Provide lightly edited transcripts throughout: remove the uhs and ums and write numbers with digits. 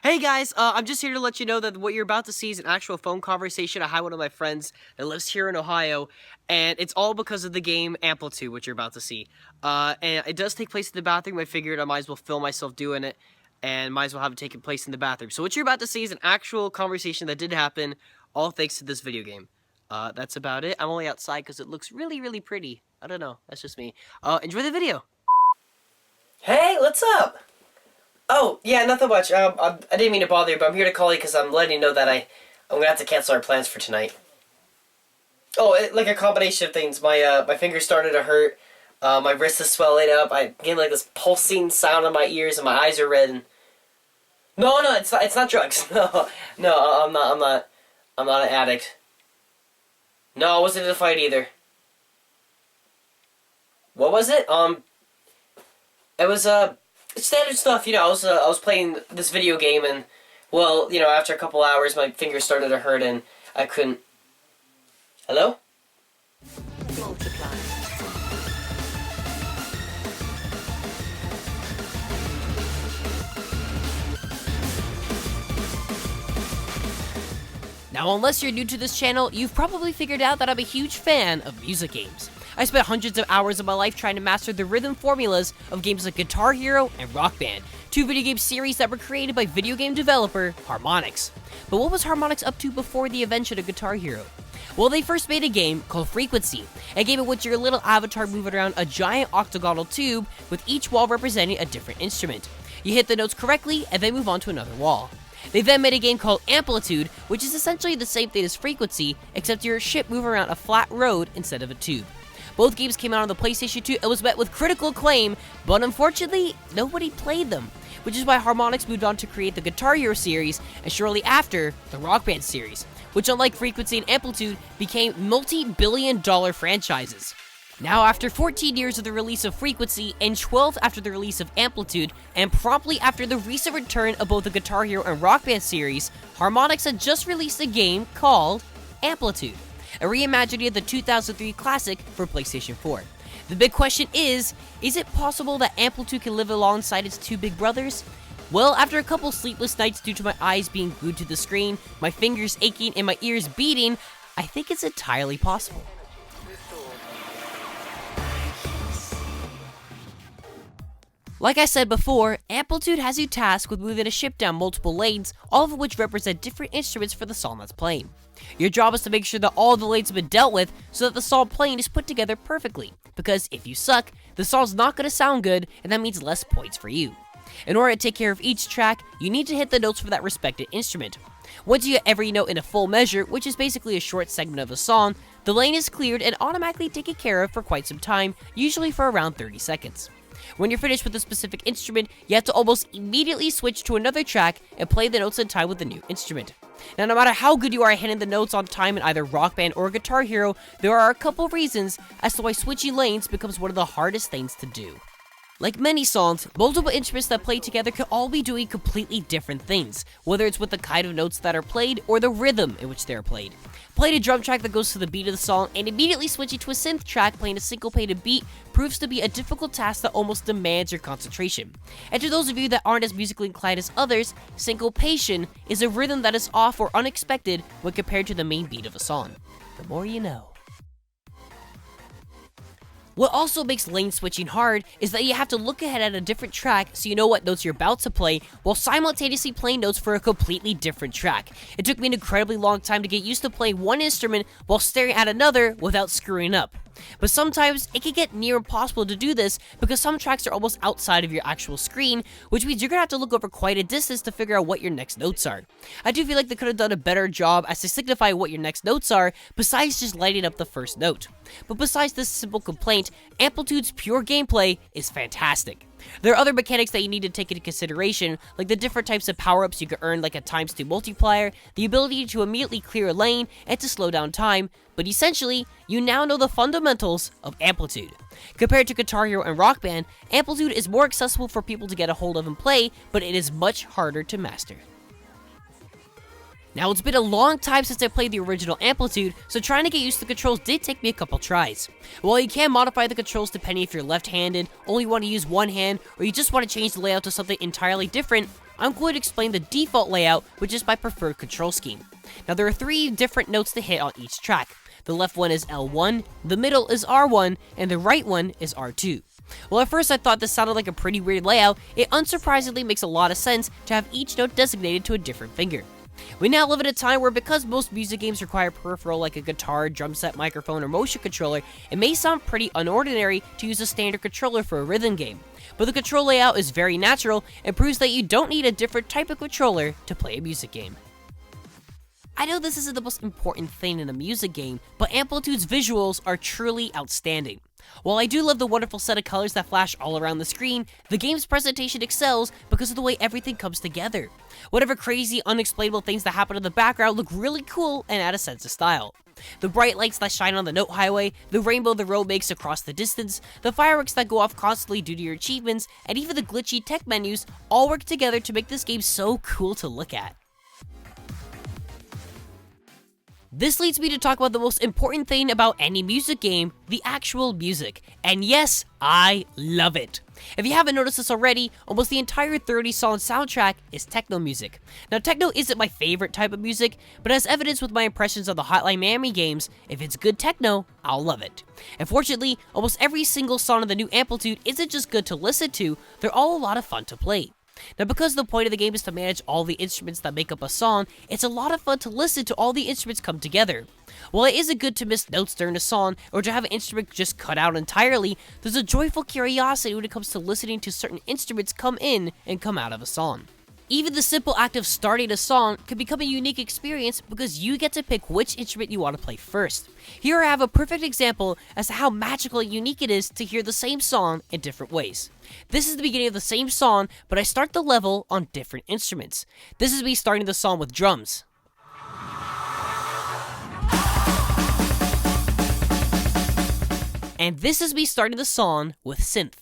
Hey guys, I'm just here to let you know that what you're about to see is an actual phone conversation I had with one of my friends that lives here in Ohio, and it's all because of the game Amplitude, which you're about to see. And it does take place in the bathroom. I figured I might as well film myself doing it, and might as well have it taking place in the bathroom. So what you're about to see is an actual conversation that did happen, all thanks to this video game. That's about it. I'm only outside because it looks really, really pretty. I don't know. That's just me. Enjoy the video. Hey, what's up? Oh, yeah, nothing much. I didn't mean to bother you, but I'm here to call you because I'm letting you know that I'm gonna have to cancel our plans for tonight. Oh, like a combination of things. My fingers started to hurt. My wrist is swelling up. I get like this pulsing sound in my ears, and my eyes are red. And... No, it's not drugs. No, I'm not an addict. No, I wasn't in a fight either. What was it? It was standard stuff, I was playing this video game and, well, after a couple hours my fingers started to hurt and I couldn't... Hello? Multiply. Now, unless you're new to this channel, you've probably figured out that I'm a huge fan of music games. I spent hundreds of hours of my life trying to master the rhythm formulas of games like Guitar Hero and Rock Band, two video game series that were created by video game developer Harmonix. But what was Harmonix up to before the invention of Guitar Hero? Well, they first made a game called Frequency, a game in which your little avatar moving around a giant octagonal tube with each wall representing a different instrument. You hit the notes correctly and then move on to another wall. They then made a game called Amplitude, which is essentially the same thing as Frequency, except your ship moving around a flat road instead of a tube. Both games came out on the PlayStation 2 and was met with critical acclaim, but unfortunately, nobody played them, which is why Harmonix moved on to create the Guitar Hero series, and shortly after, the Rock Band series, which unlike Frequency and Amplitude, became multi-billion-dollar franchises. Now, after 14 years of the release of Frequency, and 12 after the release of Amplitude, and promptly after the recent return of both the Guitar Hero and Rock Band series, Harmonix had just released a game called Amplitude, a reimagining of the 2003 classic for PlayStation 4. The big question is it possible that Amplitude can live alongside its two big brothers? Well, after a couple sleepless nights due to my eyes being glued to the screen, my fingers aching, and my ears beating, I think it's entirely possible. Like I said before, Amplitude has you tasked with moving a ship down multiple lanes, all of which represent different instruments for the song that's playing. Your job is to make sure that all the lanes have been dealt with so that the song playing is put together perfectly, because if you suck, the song's not going to sound good, and that means less points for you. In order to take care of each track, you need to hit the notes for that respected instrument. Once you get every note in a full measure, which is basically a short segment of a song, the lane is cleared and automatically taken care of for quite some time, usually for around 30 seconds. When you're finished with a specific instrument, you have to almost immediately switch to another track and play the notes in time with the new instrument. Now, no matter how good you are at hitting the notes on time in either Rock Band or Guitar Hero, there are a couple reasons as to why switching lanes becomes one of the hardest things to do. Like many songs, multiple instruments that play together can all be doing completely different things, whether it's with the kind of notes that are played or the rhythm in which they are played. Playing a drum track that goes to the beat of the song and immediately switching to a synth track playing a syncopated beat proves to be a difficult task that almost demands your concentration. And to those of you that aren't as musically inclined as others, syncopation is a rhythm that is off or unexpected when compared to the main beat of a song. The more you know. What also makes lane switching hard is that you have to look ahead at a different track so you know what notes you're about to play while simultaneously playing notes for a completely different track. It took me an incredibly long time to get used to playing one instrument while staring at another without screwing up. But sometimes it can get near impossible to do this because some tracks are almost outside of your actual screen, which means you're going to have to look over quite a distance to figure out what your next notes are. I do feel like they could have done a better job as to signify what your next notes are besides just lighting up the first note. But besides this simple complaint, Amplitude's pure gameplay is fantastic. There are other mechanics that you need to take into consideration, like the different types of power-ups you can earn like a ×2 multiplier, the ability to immediately clear a lane, and to slow down time, but essentially, you now know the fundamentals of Amplitude. Compared to Guitar Hero and Rock Band, Amplitude is more accessible for people to get a hold of and play, but it is much harder to master. Now, it's been a long time since I played the original Amplitude, so trying to get used to the controls did take me a couple tries. While you can modify the controls depending if you're left-handed, only want to use one hand, or you just want to change the layout to something entirely different, I'm going to explain the default layout, which is my preferred control scheme. Now there are 3 different notes to hit on each track. The left one is L1, the middle is R1, and the right one is R2. Well, at first I thought this sounded like a pretty weird layout. It unsurprisingly makes a lot of sense to have each note designated to a different finger. We now live in a time where, because most music games require peripheral like a guitar, drum set, microphone, or motion controller, it may sound pretty unordinary to use a standard controller for a rhythm game. But the control layout is very natural and proves that you don't need a different type of controller to play a music game. I know this isn't the most important thing in a music game, but Amplitude's visuals are truly outstanding. While I do love the wonderful set of colors that flash all around the screen, the game's presentation excels because of the way everything comes together. Whatever crazy, unexplainable things that happen in the background look really cool and add a sense of style. The bright lights that shine on the note highway, the rainbow the road makes across the distance, the fireworks that go off constantly due to your achievements, and even the glitchy tech menus all work together to make this game so cool to look at. This leads me to talk about the most important thing about any music game, the actual music. And yes, I love it. If you haven't noticed this already, almost the entire 30-song soundtrack is techno music. Now, techno isn't my favorite type of music, but as evidenced with my impressions of the Hotline Miami games, if it's good techno, I'll love it. And fortunately, almost every single song in the new Amplitude isn't just good to listen to, they're all a lot of fun to play. Now, because the point of the game is to manage all the instruments that make up a song, it's a lot of fun to listen to all the instruments come together. While it isn't good to miss notes during a song, or to have an instrument just cut out entirely, there's a joyful curiosity when it comes to listening to certain instruments come in and come out of a song. Even the simple act of starting a song can become a unique experience because you get to pick which instrument you want to play first. Here I have a perfect example as to how magical and unique it is to hear the same song in different ways. This is the beginning of the same song, but I start the level on different instruments. This is me starting the song with drums. And this is me starting the song with synth.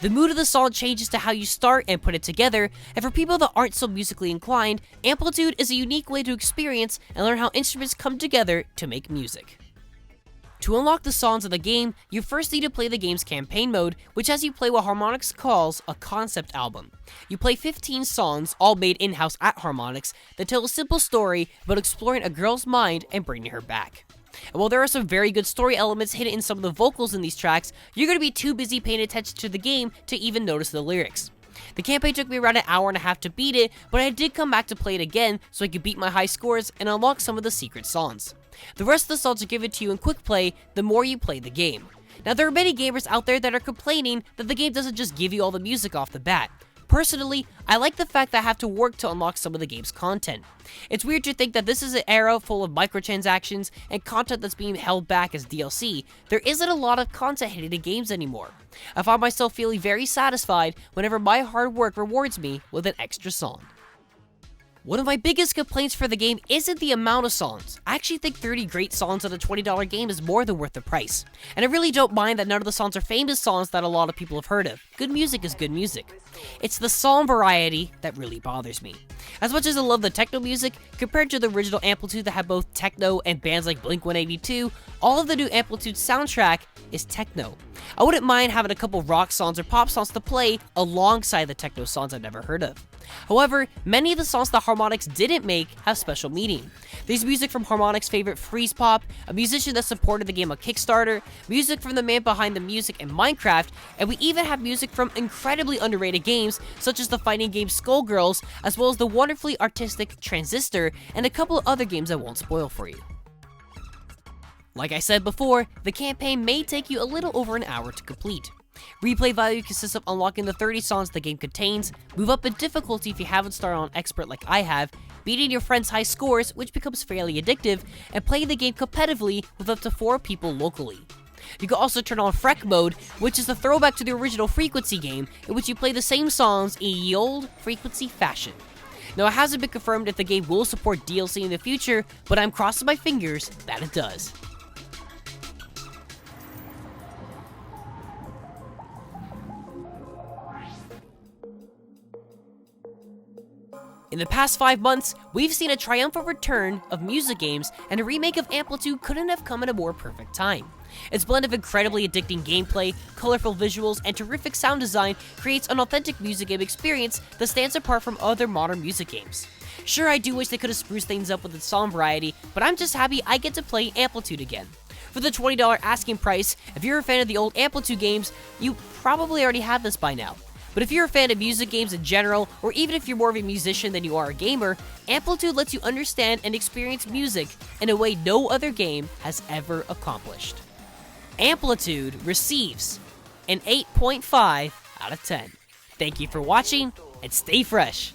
The mood of the song changes to how you start and put it together, and for people that aren't so musically inclined, Amplitude is a unique way to experience and learn how instruments come together to make music. To unlock the songs of the game, you first need to play the game's campaign mode, which has you play what Harmonix calls a concept album. You play 15 songs, all made in-house at Harmonix, that tell a simple story about exploring a girl's mind and bringing her back. And while there are some very good story elements hidden in some of the vocals in these tracks, you're going to be too busy paying attention to the game to even notice the lyrics. The campaign took me around an hour and a half to beat it, but I did come back to play it again so I could beat my high scores and unlock some of the secret songs. The rest of the songs are given to you in quick play the more you play the game. Now, there are many gamers out there that are complaining that the game doesn't just give you all the music off the bat. Personally, I like the fact that I have to work to unlock some of the game's content. It's weird to think that this is an era full of microtransactions and content that's being held back as DLC. There isn't a lot of content hidden in games anymore. I find myself feeling very satisfied whenever my hard work rewards me with an extra song. One of my biggest complaints for the game isn't the amount of songs. I actually think 30 great songs on a $20 game is more than worth the price. And I really don't mind that none of the songs are famous songs that a lot of people have heard of. Good music is good music. It's the song variety that really bothers me. As much as I love the techno music, compared to the original Amplitude that had both techno and bands like Blink-182, all of the new Amplitude soundtrack is techno. I wouldn't mind having a couple rock songs or pop songs to play alongside the techno songs I've never heard of. However, many of the songs that Harmonix didn't make have special meaning. There's music from Harmonix's favorite Freeze Pop, a musician that supported the game on Kickstarter, music from the man behind the music in Minecraft, and we even have music from incredibly underrated games such as the fighting game Skullgirls, as well as the wonderfully artistic Transistor, and a couple of other games I won't spoil for you. Like I said before, the campaign may take you a little over an hour to complete. Replay value consists of unlocking the 30 songs the game contains, move up in difficulty if you haven't started on Expert like I have, beating your friends' high scores, which becomes fairly addictive, and playing the game competitively with up to 4 people locally. You can also turn on Freck mode, which is a throwback to the original Frequency game, in which you play the same songs in ye old Frequency fashion. Now, it hasn't been confirmed if the game will support DLC in the future, but I'm crossing my fingers that it does. In the past 5 months, we've seen a triumphant return of music games, and a remake of Amplitude couldn't have come at a more perfect time. Its blend of incredibly addicting gameplay, colorful visuals, and terrific sound design creates an authentic music game experience that stands apart from other modern music games. Sure, I do wish they could have spruced things up with its song variety, but I'm just happy I get to play Amplitude again. For the $20 asking price, if you're a fan of the old Amplitude games, you probably already have this by now. But if you're a fan of music games in general, or even if you're more of a musician than you are a gamer, Amplitude lets you understand and experience music in a way no other game has ever accomplished. Amplitude receives an 8.5 out of 10. Thank you for watching, and stay fresh.